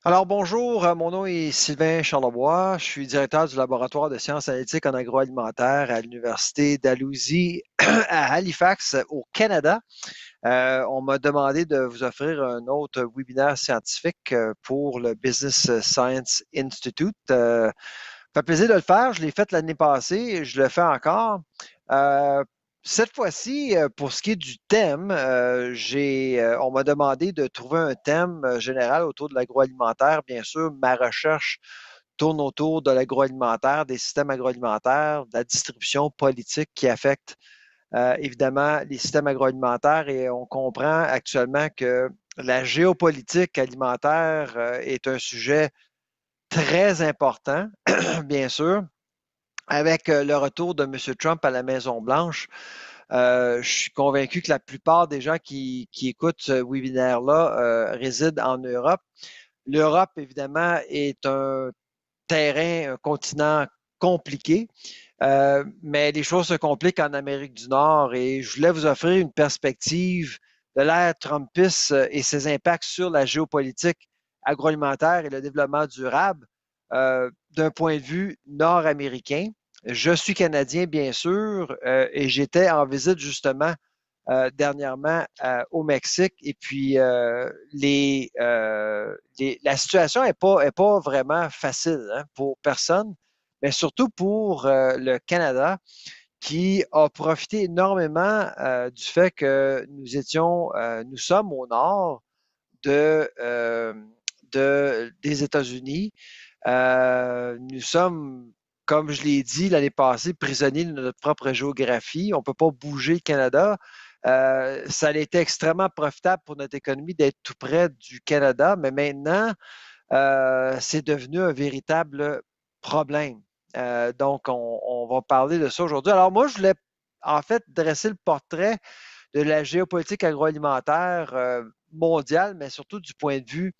Alors bonjour, mon nom est Sylvain Charlebois, je suis directeur du laboratoire de sciences analytiques en agroalimentaire à l'Université Dalhousie à Halifax, au Canada. On m'a demandé de vous offrir un autre webinaire scientifique pour le Business Science Institute. Ça fait plaisir de le faire, je l'ai fait l'année passée et je le fais encore. Euh, cette fois-ci, pour ce qui est du thème, on m'a demandé de trouver un thème général autour de l'agroalimentaire. Bien sûr, ma recherche tourne autour de l'agroalimentaire, des systèmes agroalimentaires, de la distribution politique qui affecte évidemment les systèmes agroalimentaires et on comprend actuellement que la géopolitique alimentaire est un sujet très important, bien sûr. Avec le retour de M. Trump à la Maison-Blanche, je suis convaincu que la plupart des gens qui écoutent ce webinaire-là résident en Europe. L'Europe, évidemment, est un terrain, un continent compliqué, mais les choses se compliquent en Amérique du Nord et je voulais vous offrir une perspective de l'ère Trumpiste et ses impacts sur la géopolitique agroalimentaire et le développement durable d'un point de vue nord-américain. Je suis Canadien, bien sûr, et j'étais en visite justement dernièrement au Mexique. Et puis, la situation est pas vraiment facile hein, pour personne, mais surtout pour le Canada qui a profité énormément du fait que nous sommes au nord de, des États-Unis. Nous sommes, comme je l'ai dit l'année passée, prisonniers de notre propre géographie. On ne peut pas bouger le Canada. Ça a été extrêmement profitable pour notre économie d'être tout près du Canada, mais maintenant, c'est devenu un véritable problème. Donc, on va parler de ça aujourd'hui. Alors, moi, je voulais en fait dresser le portrait de la géopolitique agroalimentaire mondiale, mais surtout du point de vue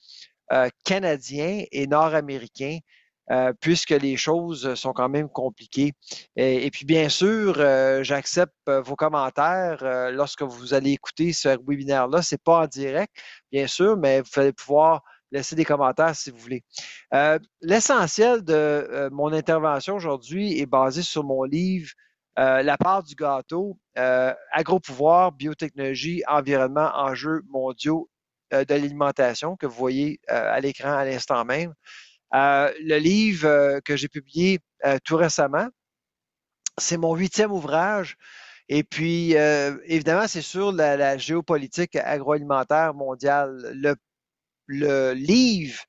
canadien et nord-américain, puisque les choses sont quand même compliquées. Et puis, bien sûr, j'accepte vos commentaires lorsque vous allez écouter ce webinaire-là. Ce n'est pas en direct, bien sûr, mais vous allez pouvoir laisser des commentaires si vous voulez. L'essentiel de mon intervention aujourd'hui est basé sur mon livre La part du gâteau, agro-pouvoir, biotechnologie, environnement, enjeux mondiaux de l'alimentation que vous voyez à l'écran à l'instant même. Le livre que j'ai publié tout récemment, c'est mon huitième ouvrage. Et puis, évidemment, c'est sur la géopolitique agroalimentaire mondiale. Le livre,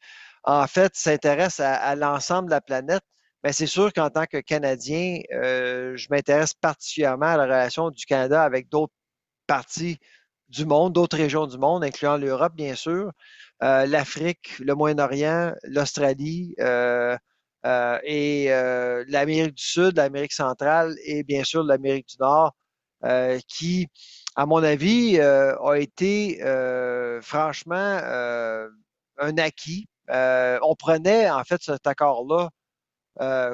en fait, s'intéresse à l'ensemble de la planète. Mais c'est sûr qu'en tant que Canadien, je m'intéresse particulièrement à la relation du Canada avec d'autres parties du monde, d'autres régions du monde, incluant l'Europe, bien sûr, l'Afrique, le Moyen-Orient, l'Australie et l'Amérique du Sud, l'Amérique centrale et bien sûr l'Amérique du Nord, qui, à mon avis, a été franchement un acquis. On prenait en fait cet accord-là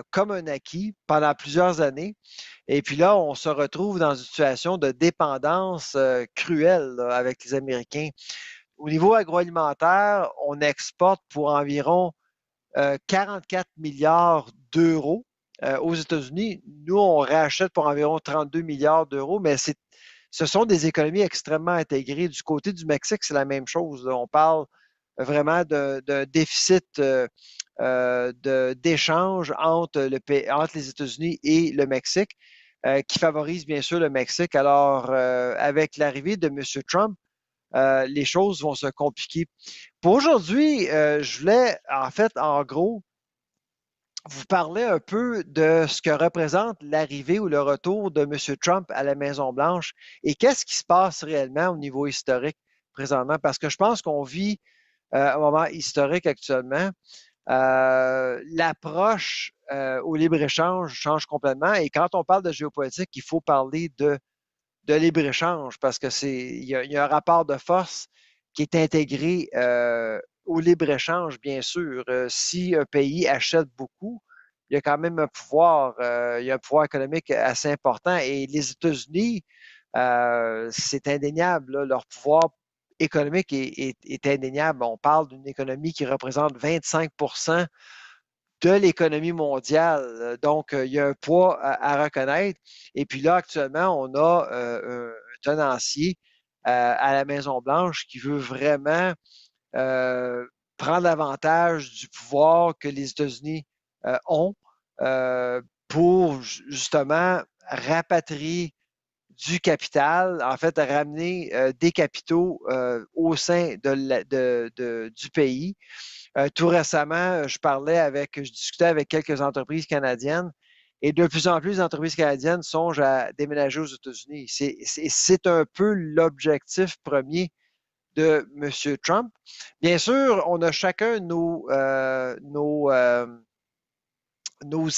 comme un acquis pendant plusieurs années. Et puis là, on se retrouve dans une situation de dépendance cruelle là, avec les Américains. Au niveau agroalimentaire, on exporte pour environ 44 milliards d'euros aux États-Unis. Nous, on rachète pour environ 32 milliards d'euros, mais ce sont des économies extrêmement intégrées. Du côté du Mexique, c'est la même chose. Là. On parle vraiment d'un déficit d'échange entre les États-Unis et le Mexique, qui favorise bien sûr le Mexique. Alors, avec l'arrivée de M. Trump, les choses vont se compliquer. Pour aujourd'hui, je voulais, en fait, en gros, vous parler un peu de ce que représente l'arrivée ou le retour de M. Trump à la Maison-Blanche et qu'est-ce qui se passe réellement au niveau historique présentement, parce que je pense qu'on vit un moment historique actuellement. L'approche au libre-échange change complètement. Et quand on parle de géopolitique, il faut parler de libre-échange parce que il y a un rapport de force qui est intégré au libre-échange, bien sûr. Si un pays achète beaucoup, il y a quand même un pouvoir, il y a un pouvoir économique assez important. Et les États-Unis, c'est indéniable, là, leur pouvoir économique est indéniable. On parle d'une économie qui représente 25 de l'économie mondiale. Donc, il y a un poids à reconnaître. Et puis là, actuellement, on a un tenancier à la Maison-Blanche qui veut vraiment euh, prendre avantage du pouvoir que les États-Unis ont pour justement rapatrier du capital, en fait, ramener des capitaux au sein du pays. Tout récemment, je discutais avec quelques entreprises canadiennes et de plus en plus, les entreprises canadiennes songent à déménager aux États-Unis. C'est un peu l'objectif premier de M. Trump. Bien sûr, on a chacun nos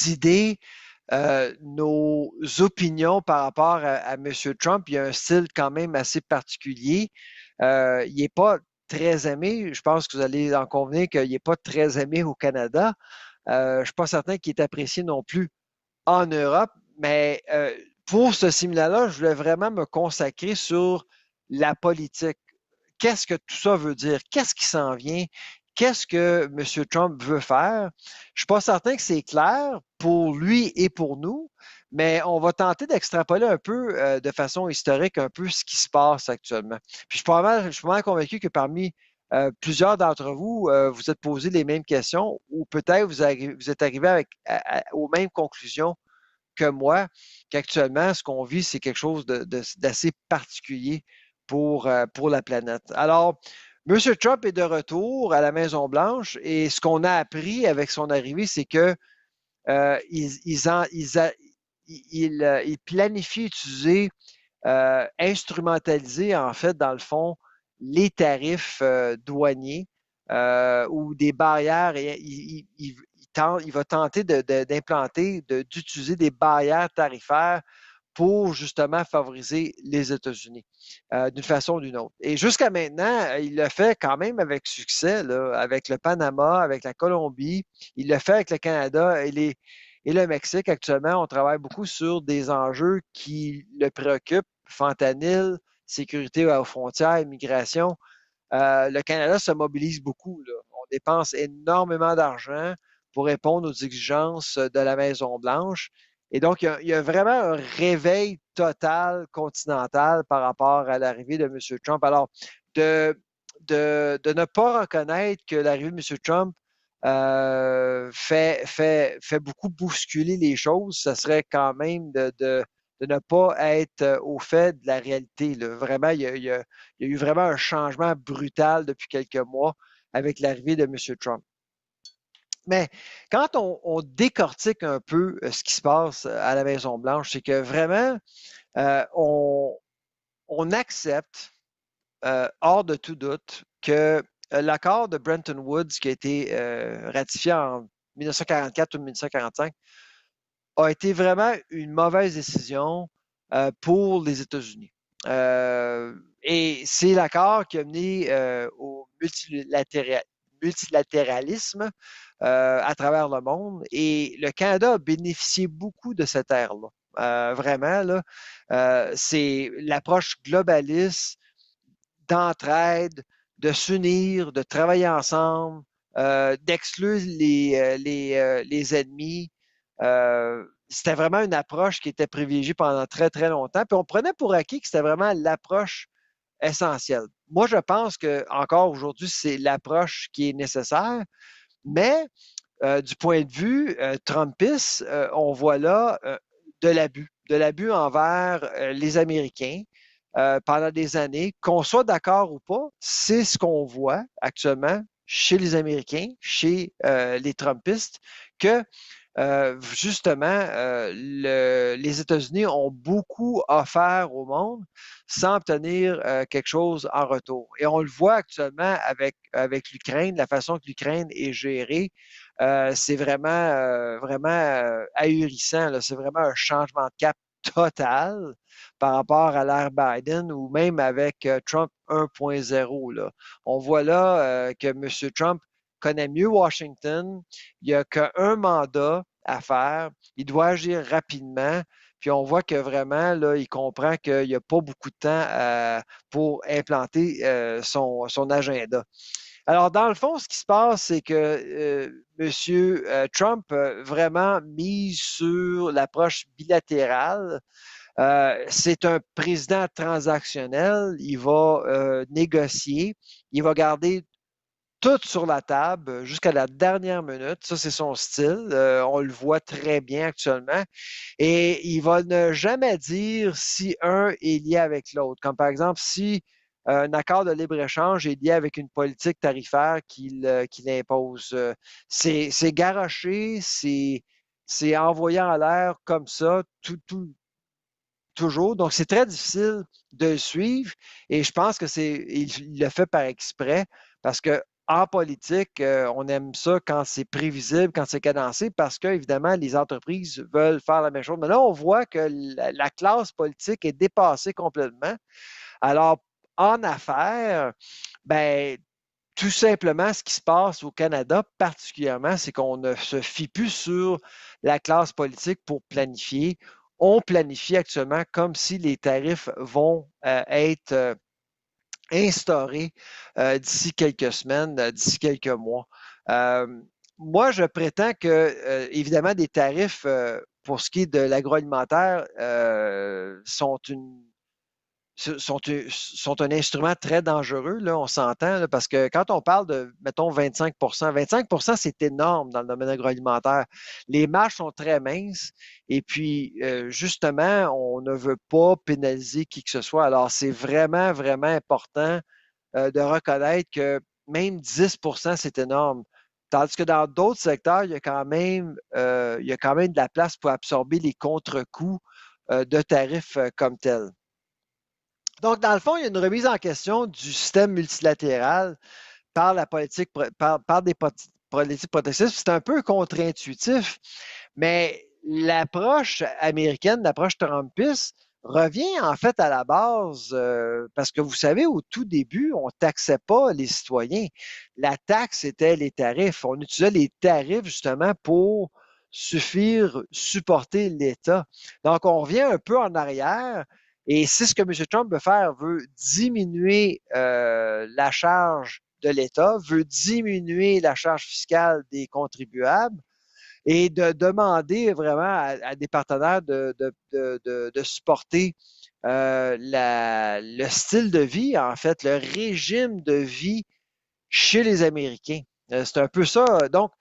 idées, nos opinions par rapport à M. Trump. Il a un style quand même assez particulier. Il n'est pas très aimé. Je pense que vous allez en convenir qu'il n'est pas très aimé au Canada. Je ne suis pas certain qu'il est apprécié non plus en Europe, mais pour ce séminaire-là, je voulais vraiment me consacrer sur la politique. Qu'est-ce que tout ça veut dire? Qu'est-ce qui s'en vient? Qu'est-ce que M. Trump veut faire? Je ne suis pas certain que c'est clair pour lui et pour nous, mais on va tenter d'extrapoler un peu de façon historique un peu ce qui se passe actuellement. Puis je suis pas mal convaincu que parmi plusieurs d'entre vous, vous êtes posé les mêmes questions ou peut-être vous êtes arrivé aux mêmes conclusions que moi, qu'actuellement, ce qu'on vit, c'est quelque chose d'assez particulier pour la planète. Alors, M. Trump est de retour à la Maison-Blanche et ce qu'on a appris avec son arrivée, c'est que il planifie utiliser, instrumentaliser en fait, dans le fond, les tarifs douaniers ou des barrières. Et il va tenter d'implanter, d'utiliser des barrières tarifaires pour justement favoriser les États-Unis d'une façon ou d'une autre. Et jusqu'à maintenant, il le fait quand même avec succès, là, avec le Panama, avec la Colombie, il le fait avec le Canada et le Mexique. Actuellement, on travaille beaucoup sur des enjeux qui le préoccupent, fentanyl, sécurité aux frontières, immigration. Le Canada se mobilise beaucoup, là. On dépense énormément d'argent pour répondre aux exigences de la Maison-Blanche. Et donc, il y a vraiment un réveil total continental par rapport à l'arrivée de M. Trump. Alors, de, de ne pas reconnaître que l'arrivée de M. Trump fait beaucoup bousculer les choses, ça serait quand même de ne pas être au fait de la réalité, là. Vraiment, il y a eu vraiment un changement brutal depuis quelques mois avec l'arrivée de M. Trump. Mais quand on décortique un peu ce qui se passe à la Maison-Blanche, c'est que vraiment, euh, on, on accepte, hors de tout doute, que l'accord de Bretton Woods, qui a été ratifié en 1944 ou 1945, a été vraiment une mauvaise décision pour les États-Unis. Et c'est l'accord qui a mené au multilatéralisme à travers le monde. Et le Canada a bénéficié beaucoup de cette ère-là. Vraiment, là, c'est l'approche globaliste d'entraide, de s'unir, de travailler ensemble, d'exclure les ennemis. C'était vraiment une approche qui était privilégiée pendant très, très longtemps. Puis on prenait pour acquis que c'était vraiment l'approche essentielle. Moi, je pense que encore aujourd'hui, c'est l'approche qui est nécessaire, mais du point de vue trumpiste, on voit là de l'abus envers les Américains pendant des années. Qu'on soit d'accord ou pas, c'est ce qu'on voit actuellement chez les Américains, chez les Trumpistes, que justement, les États-Unis ont beaucoup offert au monde sans obtenir quelque chose en retour. Et on le voit actuellement avec l'Ukraine, la façon que l'Ukraine est gérée, c'est vraiment ahurissant, là. C'est vraiment un changement de cap total par rapport à l'ère Biden ou même avec Trump 1.0, là. On voit là que M. Trump connaît mieux Washington, il n'y a qu'un mandat à faire. Il doit agir rapidement. Puis on voit que vraiment, là, il comprend qu'il n'y a pas beaucoup de temps pour implanter son agenda. Alors, dans le fond, ce qui se passe, c'est que M. Trump vraiment mise sur l'approche bilatérale. C'est un président transactionnel. Il va négocier. Il va garder tout sur la table jusqu'à la dernière minute. Ça, c'est son style. On le voit très bien actuellement. Et il va ne jamais dire si un est lié avec l'autre. Comme par exemple, si un accord de libre-échange est lié avec une politique tarifaire qu'il impose. C'est garoché, c'est envoyé en l'air comme ça, toujours. Donc, c'est très difficile de le suivre et je pense que il le fait par exprès parce que en politique, on aime ça quand c'est prévisible, quand c'est cadencé, parce que, évidemment, les entreprises veulent faire la même chose. Mais là, on voit que la classe politique est dépassée complètement. Alors, en affaires, ben, tout simplement, ce qui se passe au Canada, particulièrement, c'est qu'on ne se fie plus sur la classe politique pour planifier. On planifie actuellement comme si les tarifs vont être instaurés d'ici quelques semaines, d'ici quelques mois. Euh, Moi, je prétends que, évidemment, des tarifs pour ce qui est de l'agroalimentaire sont un instrument très dangereux, là, on s'entend, là, parce que quand on parle de, mettons, 25 c'est énorme dans le domaine agroalimentaire. Les marges sont très minces et puis, justement, on ne veut pas pénaliser qui que ce soit. Alors, c'est vraiment, vraiment important de reconnaître que même 10 c'est énorme. Tandis que dans d'autres secteurs, il y a quand même de la place pour absorber les contre-coups de tarifs comme tels. Donc, dans le fond, il y a une remise en question du système multilatéral par la politique, par des politiques protectionnistes. C'est un peu contre-intuitif, mais l'approche américaine, l'approche trumpiste, revient en fait à la base, parce que vous savez, au tout début, on ne taxait pas les citoyens. La taxe était les tarifs. On utilisait les tarifs justement pour suffire, supporter l'État. Donc, on revient un peu en arrière. Et c'est ce que M. Trump veut faire, veut diminuer la charge de l'État, veut diminuer la charge fiscale des contribuables et de demander vraiment à des partenaires de supporter le style de vie, en fait, le régime de vie chez les Américains. C'est un peu ça. Donc,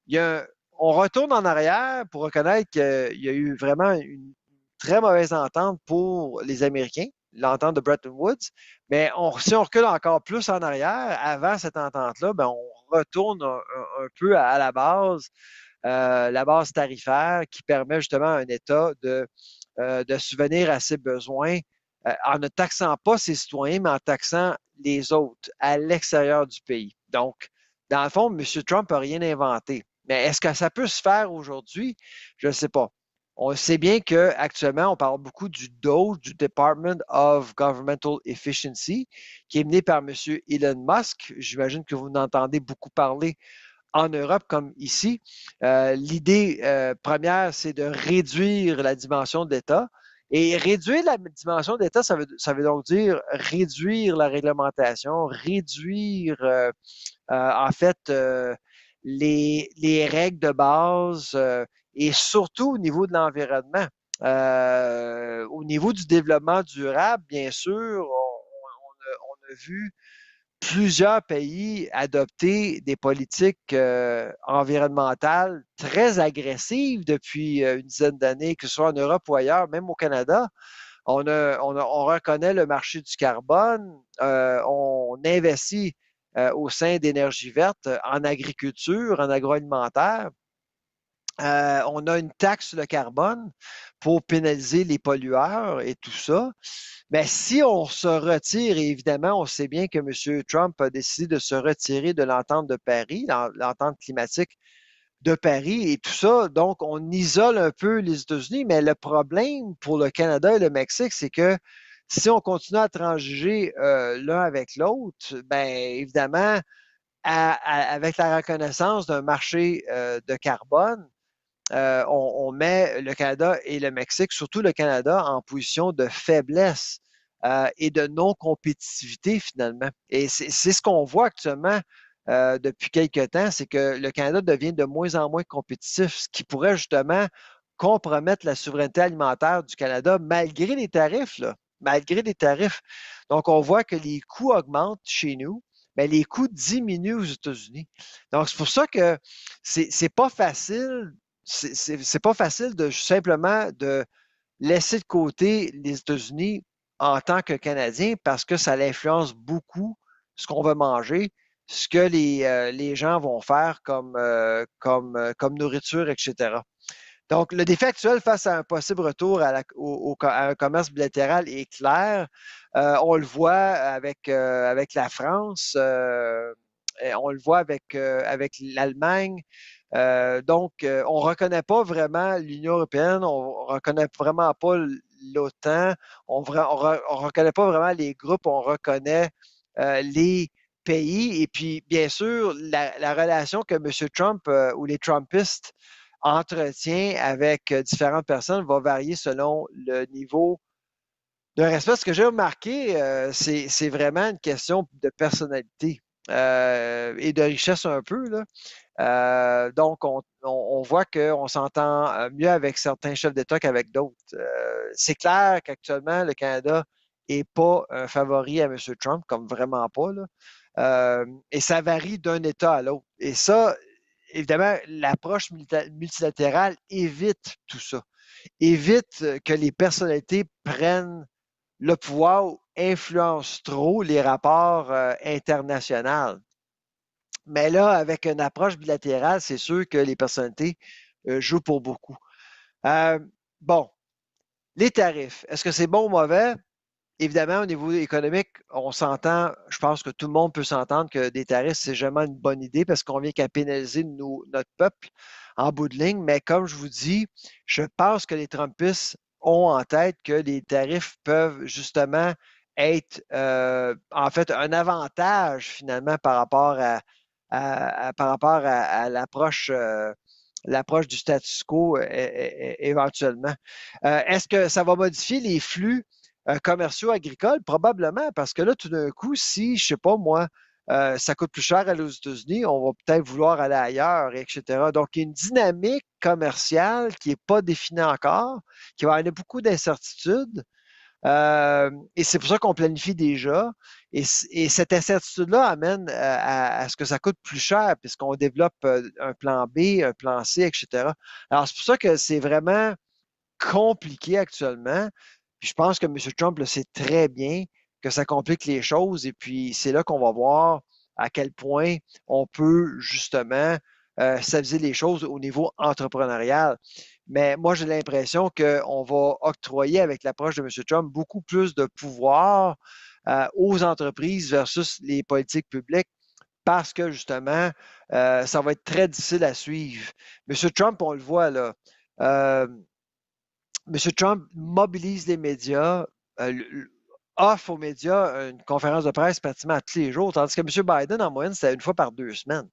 il y a, on retourne en arrière pour reconnaître qu'il y a eu vraiment une très mauvaise entente pour les Américains, l'entente de Bretton Woods. Mais si on recule encore plus en arrière, avant cette entente-là, ben, on retourne un peu à la base tarifaire qui permet justement à un État de subvenir à ses besoins en ne taxant pas ses citoyens, mais en taxant les autres à l'extérieur du pays. Donc, dans le fond, M. Trump n'a rien inventé. Mais est-ce que ça peut se faire aujourd'hui? Je ne sais pas. On sait bien qu'actuellement, on parle beaucoup du DOGE, du Department of Governmental Efficiency, qui est mené par M. Elon Musk. J'imagine que vous en entendez beaucoup parler en Europe comme ici. L'idée première, c'est de réduire la dimension d'État. Et réduire la dimension d'État, ça veut donc dire réduire la réglementation, réduire en fait les règles de base et surtout au niveau de l'environnement. Au niveau du développement durable, bien sûr, on a vu plusieurs pays adopter des politiques environnementales très agressives depuis une dizaine d'années, que ce soit en Europe ou ailleurs, même au Canada. On reconnaît le marché du carbone, on investit au sein d'énergie verte en agriculture, en agroalimentaire. On a une taxe sur le carbone pour pénaliser les pollueurs et tout ça. Mais si on se retire, et évidemment, on sait bien que M. Trump a décidé de se retirer de l'entente de Paris, l'entente climatique de Paris et tout ça, donc on isole un peu les États-Unis, mais le problème pour le Canada et le Mexique, c'est que si on continue à transiger l'un avec l'autre, ben évidemment, avec la reconnaissance d'un marché de carbone, on met le Canada et le Mexique, surtout le Canada, en position de faiblesse et de non-compétitivité finalement. Et c'est ce qu'on voit actuellement depuis quelques temps, c'est que le Canada devient de moins en moins compétitif, ce qui pourrait justement compromettre la souveraineté alimentaire du Canada malgré les tarifs, là, malgré les tarifs. Donc, on voit que les coûts augmentent chez nous, mais les coûts diminuent aux États-Unis. Donc, c'est pour ça que c'est pas facile c'est pas facile de simplement de laisser de côté les États-Unis en tant que Canadien parce que ça influence beaucoup ce qu'on va manger, ce que les gens vont faire comme nourriture, etc. Donc, le défi actuel face à un possible retour à un commerce bilatéral est clair. On le voit avec la France, on le voit avec l'Allemagne. On ne reconnaît pas vraiment l'Union européenne, on ne reconnaît vraiment pas l'OTAN, on ne reconnaît pas vraiment les groupes, on reconnaît les pays. Et puis, bien sûr, la relation que M. Trump ou les Trumpistes entretient avec différentes personnes va varier selon le niveau de respect. Ce que j'ai remarqué, c'est vraiment une question de personnalité et de richesse un peu, là. Donc, on voit qu'on s'entend mieux avec certains chefs d'État qu'avec d'autres. C'est clair qu'actuellement, le Canada n'est pas un favori à M. Trump, comme vraiment pas, là. Et ça varie d'un État à l'autre. Et ça, évidemment, l'approche multilatérale évite tout ça, évite que les personnalités prennent le pouvoir ou influencent trop les rapports internationaux. Mais là, avec une approche bilatérale, c'est sûr que les personnalités jouent pour beaucoup. Euh, bon, les tarifs, est-ce que c'est bon ou mauvais? Évidemment, au niveau économique, on s'entend, je pense que tout le monde peut s'entendre que des tarifs, c'est jamais une bonne idée parce qu'on vient qu'à pénaliser notre peuple en bout de ligne. Mais comme je vous dis, je pense que les Trumpistes ont en tête que les tarifs peuvent justement être en fait un avantage finalement par rapport à l'approche du status quo éventuellement. Est-ce que ça va modifier les flux commerciaux agricoles? Probablement, parce que là, tout d'un coup, si, je sais pas moi, ça coûte plus cher à aller aux États-Unis, on va peut-être vouloir aller ailleurs, etc. Donc, il y a une dynamique commerciale qui n'est pas définie encore, qui va amener beaucoup d'incertitudes. Et c'est pour ça qu'on planifie déjà. Et cette incertitude-là amène à ce que ça coûte plus cher puisqu'on développe un plan B, un plan C, etc. Alors, c'est pour ça que c'est vraiment compliqué actuellement. Puis je pense que M. Trump le sait très bien que ça complique les choses. Et puis, c'est là qu'on va voir à quel point on peut justement stabiliser les choses au niveau entrepreneurial. Mais moi, j'ai l'impression qu'on va octroyer avec l'approche de M. Trump beaucoup plus de pouvoir aux entreprises versus les politiques publiques parce que justement, ça va être très difficile à suivre. M. Trump, on le voit là. Euh, M. Trump mobilise les médias, offre aux médias une conférence de presse pratiquement tous les jours, tandis que M. Biden, en moyenne, c'est une fois par 2 semaines.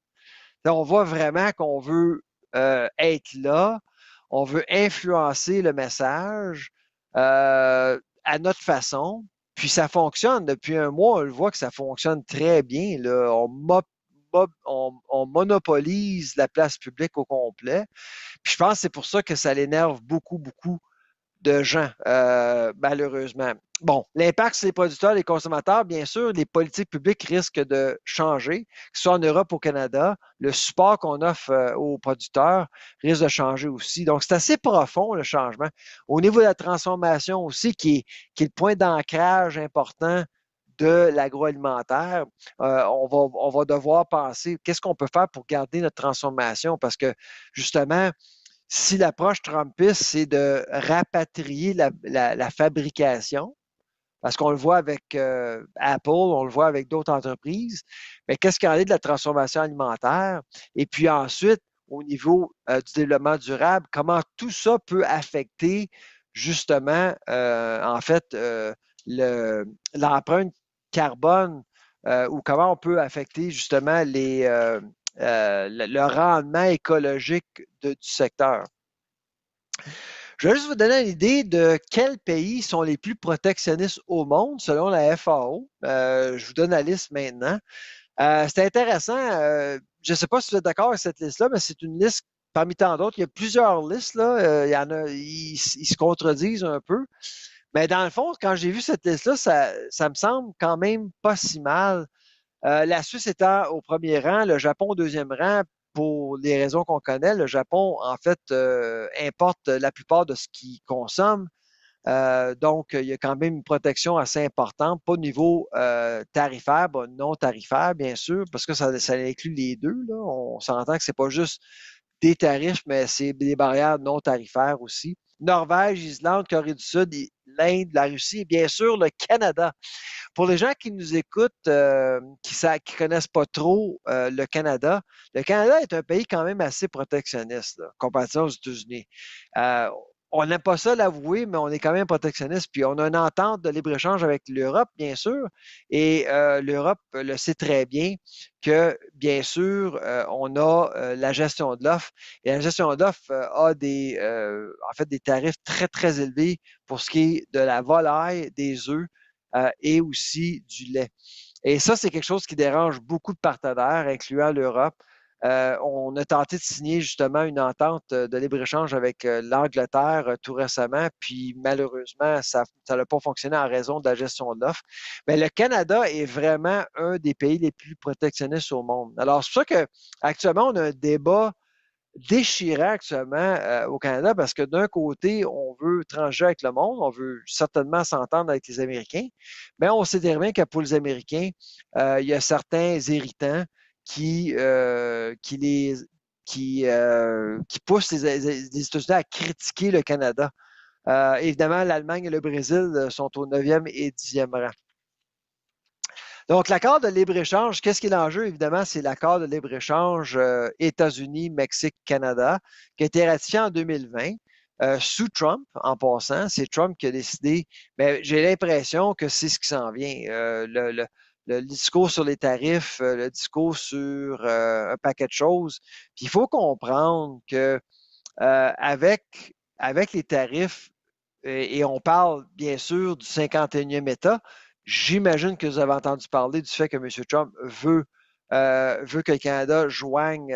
Donc, on voit vraiment qu'on veut être là, on veut influencer le message à notre façon, puis ça fonctionne. Depuis un mois, on le voit que ça fonctionne très bien, là. On monopolise la place publique au complet. Puis je pense que c'est pour ça que ça l'énerve beaucoup, beaucoup de gens, malheureusement. Bon, l'impact sur les producteurs, les consommateurs, bien sûr, les politiques publiques risquent de changer, que ce soit en Europe ou au Canada. Le support qu'on offre aux producteurs risque de changer aussi. Donc, c'est assez profond, le changement. Au niveau de la transformation aussi, qui est le point d'ancrage important de l'agroalimentaire, on va devoir penser qu'est-ce qu'on peut faire pour garder notre transformation parce que justement, si l'approche trumpiste, c'est de rapatrier la fabrication, parce qu'on le voit avec Apple, on le voit avec d'autres entreprises, mais qu'est-ce qu'il y en est de la transformation alimentaire? Et puis ensuite, au niveau du développement durable, comment tout ça peut affecter justement, en fait, l'empreinte carbone ou comment on peut affecter justement le rendement écologique du secteur. Je vais juste vous donner une idée de quels pays sont les plus protectionnistes au monde selon la FAO. Je vous donne la liste maintenant. C'est intéressant. Je ne sais pas si vous êtes d'accord avec cette liste-là, mais c'est une liste parmi tant d'autres. Il y a plusieurs listes, là. Il y en a, ils se contredisent un peu. Mais dans le fond, quand j'ai vu cette liste-là, ça me semble quand même pas si mal. La Suisse étant au premier rang, le Japon au deuxième rang, pour les raisons qu'on connaît. Le Japon, en fait, importe la plupart de ce qu'il consomme. Donc, il y a quand même une protection assez importante, pas au niveau tarifaire, non tarifaire, bien sûr, parce que ça inclut les deux. Là. On s'entend que c'est pas juste des tarifs, mais c'est des barrières non tarifaires aussi. Norvège, Islande, Corée du Sud, l'Inde, la Russie et bien sûr le Canada. Pour les gens qui nous écoutent, qui connaissent pas trop le Canada est un pays quand même assez protectionniste, là, comparativement aux États-Unis. Euh, on n'aime pas ça l'avouer, mais on est quand même protectionniste. Puis on a une entente de libre-échange avec l'Europe, bien sûr, et l'Europe le sait très bien que, bien sûr, on a la gestion de l'offre. Et la gestion de l'offre a en fait, des tarifs très, très élevés pour ce qui est de la volaille, des œufs et aussi du lait. Et ça, c'est quelque chose qui dérange beaucoup de partenaires, incluant l'Europe. On a tenté de signer justement une entente de libre-échange avec l'Angleterre tout récemment, puis malheureusement, ça n'a pas fonctionné en raison de la gestion de l'offre. Mais le Canada est vraiment un des pays les plus protectionnistes au monde. Alors, c'est pour ça qu'actuellement, on a un débat déchirant actuellement au Canada parce que d'un côté, on veut trancher avec le monde, on veut certainement s'entendre avec les Américains, mais on sait très bien que pour les Américains, il y a certains irritants qui les qui poussent les États-Unis à critiquer le Canada. Évidemment, l'Allemagne et le Brésil sont au 9e et 10e rang. Donc, l'accord de libre-échange, qu'est-ce qui est l'enjeu? Évidemment, c'est l'accord de libre-échange États-Unis, Mexique, Canada, qui a été ratifié en 2020 sous Trump, en passant. C'est Trump qui a décidé, mais j'ai l'impression que c'est ce qui s'en vient. Le discours sur les tarifs, le discours sur un paquet de choses. Puis il faut comprendre que avec les tarifs, et on parle bien sûr du 51e État. J'imagine que vous avez entendu parler du fait que M. Trump veut que le Canada joigne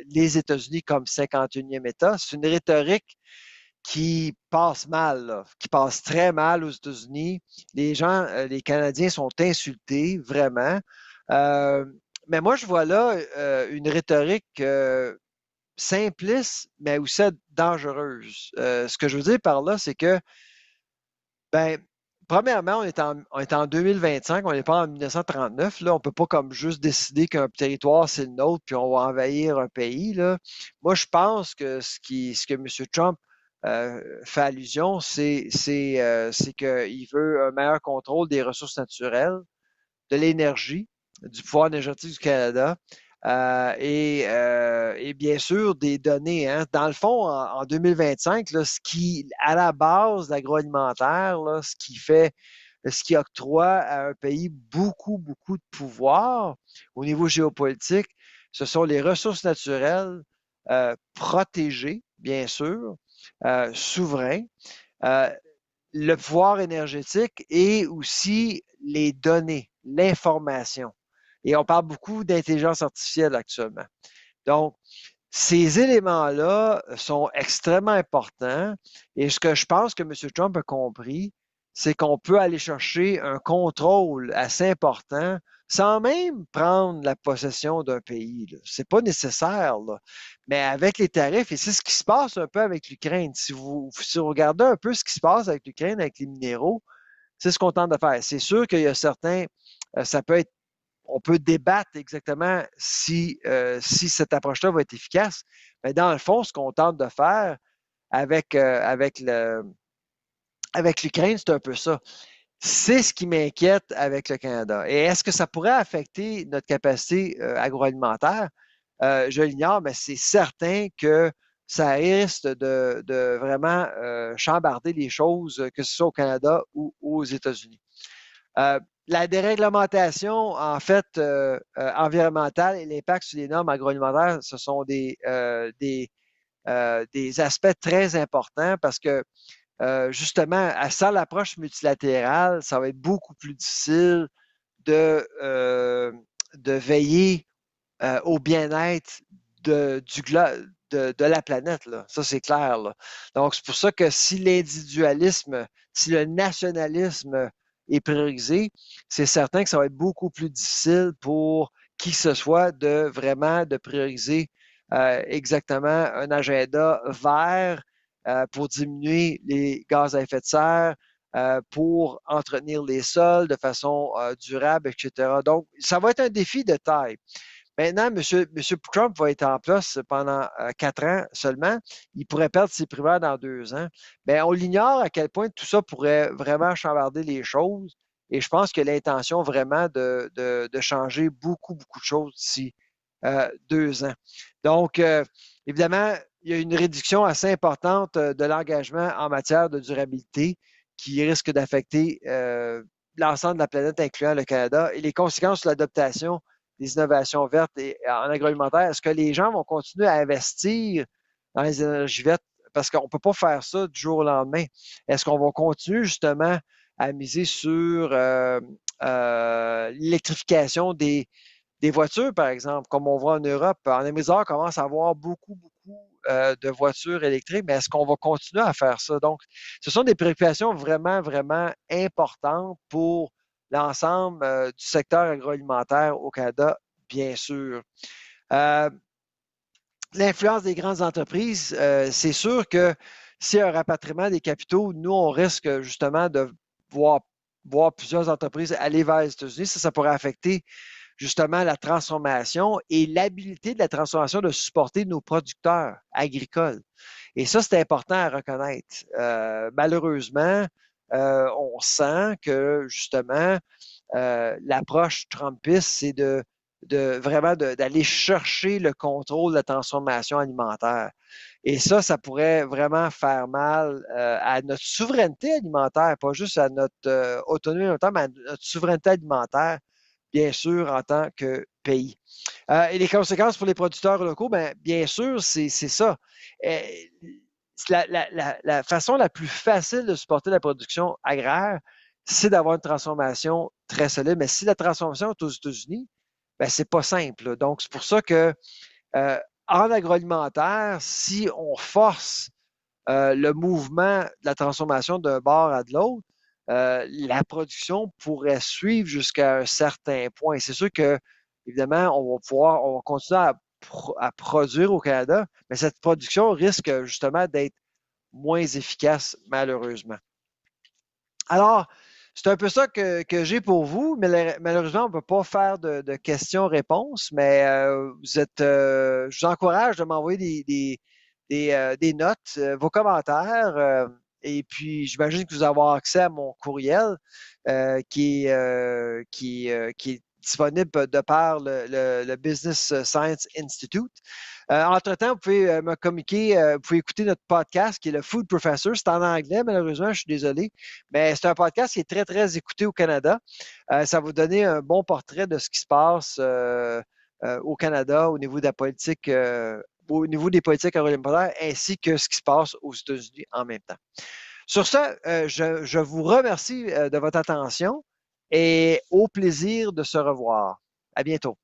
les États-Unis comme 51e État. C'est une rhétorique qui passe mal, là, qui passe très mal aux États-Unis. Les gens, les Canadiens sont insultés, vraiment. Euh, mais moi, je vois là une rhétorique simpliste, mais aussi dangereuse. Ce que je veux dire par là, c'est que, ben, premièrement, on est en 2025, on n'est pas en 1939. Là. On ne peut pas comme juste décider qu'un territoire, c'est le nôtre, puis on va envahir un pays. Là. Moi, je pense que ce que M. Trump fait allusion, c'est qu'il veut un meilleur contrôle des ressources naturelles, de l'énergie, du pouvoir énergétique du Canada. Et bien sûr, des données. Hein. Dans le fond, en 2025, là, ce qui, à la base de l'agroalimentaire, là, ce qui octroie à un pays beaucoup, beaucoup de pouvoir au niveau géopolitique, ce sont les ressources naturelles protégées, bien sûr, souverains, euh, le pouvoir énergétique et aussi les données, l'information. Et on parle beaucoup d'intelligence artificielle actuellement. Donc, ces éléments-là sont extrêmement importants. Et ce que je pense que M. Trump a compris, c'est qu'on peut aller chercher un contrôle assez important sans même prendre la possession d'un pays. Ce n'est pas nécessaire. Là. Mais avec les tarifs, et c'est ce qui se passe un peu avec l'Ukraine. Si vous regardez un peu ce qui se passe avec l'Ukraine, avec les minéraux, c'est ce qu'on tente de faire. C'est sûr qu'il y a certains, ça peut être on peut débattre exactement si cette approche-là va être efficace. Mais dans le fond, ce qu'on tente de faire avec l'Ukraine, c'est un peu ça. C'est ce qui m'inquiète avec le Canada. Et est-ce que ça pourrait affecter notre capacité agroalimentaire? Je l'ignore, mais c'est certain que ça risque de vraiment chambarder les choses, que ce soit au Canada ou aux États-Unis. Euh, la déréglementation, en fait, environnementale et l'impact sur les normes agroalimentaires, ce sont des aspects très importants parce que justement, sans l'approche multilatérale, ça va être beaucoup plus difficile de, euh, de veiller au bien-être de la planète. Là. Ça, c'est clair. Là. Donc, c'est pour ça que si l'individualisme, si le nationalisme est priorisé, c'est certain que ça va être beaucoup plus difficile pour qui que ce soit de vraiment de prioriser exactement un agenda vert pour diminuer les gaz à effet de serre, pour entretenir les sols de façon durable, etc. Donc, ça va être un défi de taille. Maintenant, M. Trump va être en place pendant 4 ans seulement. Il pourrait perdre ses primaires dans 2 ans. Bien, on l'ignore à quel point tout ça pourrait vraiment chambarder les choses. Et je pense que l'intention vraiment de changer beaucoup, beaucoup de choses d'ici 2 ans. Donc, évidemment, il y a une réduction assez importante de l'engagement en matière de durabilité qui risque d'affecter l'ensemble de la planète, incluant le Canada, et les conséquences de l'adaptation des innovations vertes en agroalimentaire. Est-ce que les gens vont continuer à investir dans les énergies vertes? Parce qu'on ne peut pas faire ça du jour au lendemain. Est-ce qu'on va continuer justement à miser sur l'électrification des voitures, par exemple, comme on voit en Europe? En Amérique, on commence à avoir beaucoup, beaucoup de voitures électriques, mais est-ce qu'on va continuer à faire ça? Donc, ce sont des préoccupations vraiment, vraiment importantes pour l'ensemble du secteur agroalimentaire au Canada, bien sûr. Euh, L'influence des grandes entreprises, c'est sûr que s'il y a un rapatriement des capitaux, nous, on risque justement de voir, voir plusieurs entreprises aller vers les États-Unis. Ça pourrait affecter justement la transformation et l'habilité de la transformation de supporter nos producteurs agricoles. Et ça, c'est important à reconnaître. Malheureusement, on sent que justement, l'approche trumpiste, c'est vraiment d'aller chercher le contrôle de la transformation alimentaire. Et ça pourrait vraiment faire mal à notre souveraineté alimentaire, pas juste à notre autonomie alimentaire, mais à notre souveraineté alimentaire, bien sûr, en tant que pays. Et les conséquences pour les producteurs locaux, bien sûr, c'est ça. Euh, la façon la plus facile de supporter la production agraire, c'est d'avoir une transformation très solide. Mais si la transformation est aux États-Unis, c'est pas simple. Donc, c'est pour ça que en agroalimentaire, si on force le mouvement de la transformation d'un bord à de l'autre, la production pourrait suivre jusqu'à un certain point. C'est sûr que, évidemment, on va continuer à produire au Canada, mais cette production risque justement d'être moins efficace, malheureusement. Alors, c'est un peu ça que j'ai pour vous, mais malheureusement, on ne peut pas faire de questions-réponses, mais je vous encourage de m'envoyer des notes, vos commentaires, et puis j'imagine que vous allez avoir accès à mon courriel qui est disponible de par le Business Science Institute. Entre-temps, vous pouvez me communiquer, vous pouvez écouter notre podcast qui est le Food Professor. C'est en anglais, malheureusement, je suis désolé, mais c'est un podcast qui est très, très écouté au Canada. Ça va vous donner un bon portrait de ce qui se passe au Canada au niveau de la politique, au niveau des politiques agroalimentaires, ainsi que ce qui se passe aux États-Unis en même temps. Sur ce, je vous remercie de votre attention et au plaisir de se revoir. À bientôt.